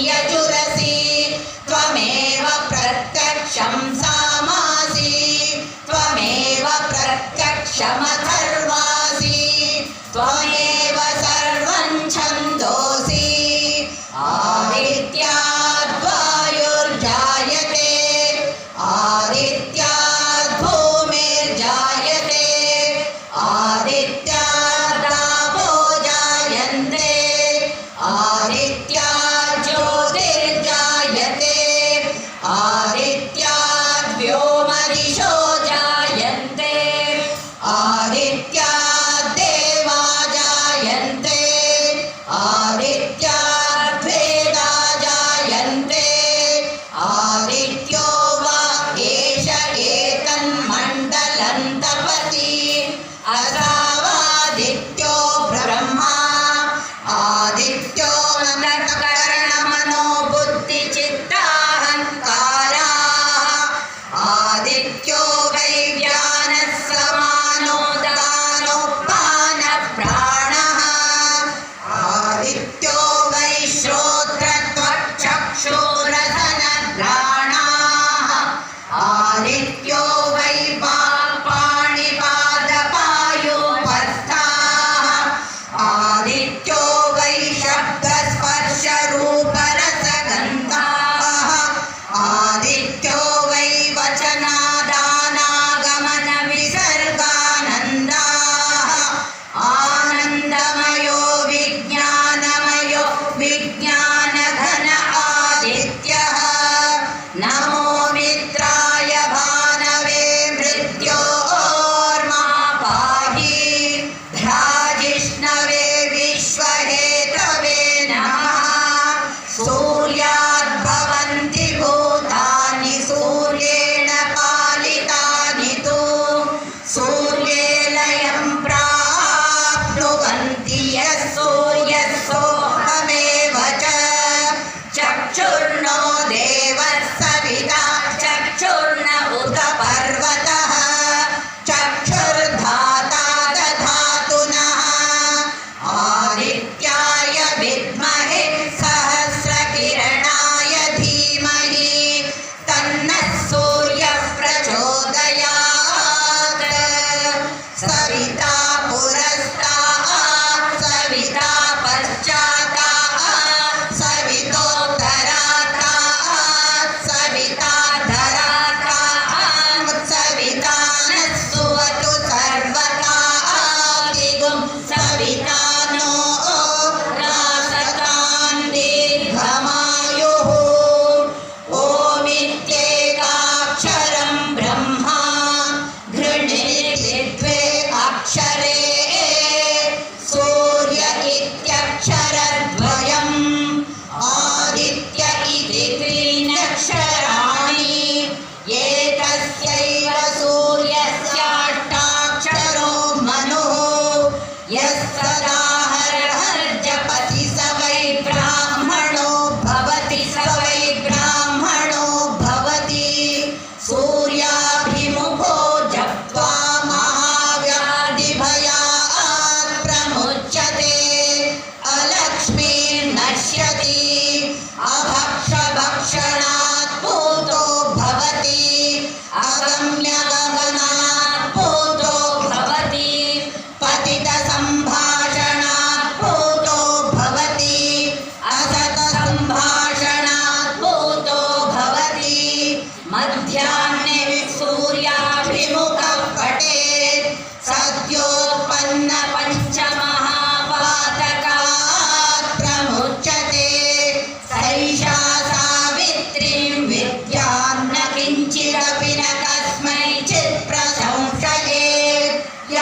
यजुरसि त्वमेव प्रत्यक्षं सामासि त्वमेव प्रत्यक्षमथर्वासि त्वमेव सर्वं छन्दोसि आदित्याद् वायुर्जायते आदित्याद् भूमिर्जायते आदित्यादापो जायन्ते आदित्याद् ज्योतिर्जायते आदित्याद् व्योमदिशो जायन्ते आदित्याद् देवा जायन्ते आदित्याद् वेदा जायन्ते आदित्यो वा एष एतन्मण्डलं तपति असावादित्यो ब्रह्मा आदित्यो नटकरणमनो बुद्धिचित्ताहङ्काराः आदित्यो वै व्यानः समानो दानोपानप्राणः आदित्यो वै श्रोत्रत्वक्चक्षुरधनघ्राणाः आदित्यो वै पाणिपादपायोपस्थाः आदित्यो वै शब्दस्पर्शरूपरसगन्धाः आदित्यो वै वचनादानागमनविसर्गानन्दाः आनन्दमयो विज्ञानमयो विज्ञानघन आदित्यः नमो मित्राय भानवे मृत्यो प्रचोदयात् सविता पुरस्तात् सविता पश्चातात् सवितोत्तरात् सविताधरात् सविता नः सुवतु सर्वकादिगुं सविता नो रासतान् दीर्घमायुः ओमित्येकाक्षरं ब्रह्मा घृणिर्द्वे अक्षरे सूर्य इत्यक्षरद्वयम् आदित्य इति त्रीण्यक्षराणि एतस्यैव सूर्यस्याष्टाक्षरो मनुः यः सदा हरहर्जपति स वै ब्राह्मणो भवति स वै ब्राह्मणो भवति सूर्याभिमुखो जप्त्वा महाव्याधिभयात् प्रमुच्यते अलक्ष्मीर्नश्यति अभक्षभक्षणात् पूतो भवति अगम्यगमनात् पूतो भवति पतितसम्भाषणात् पूतो भवति असतसम्भाषणात् पूतो भवति मध्याह्ने सूर्याभिमुखः पठेत् सद्योत्पन्न पञ्चमहापातकात् प्रमुच्यते सैषा सावित्रीं विद्यां न किञ्चिदपि न कस्मैचित् प्रसंशयेत् य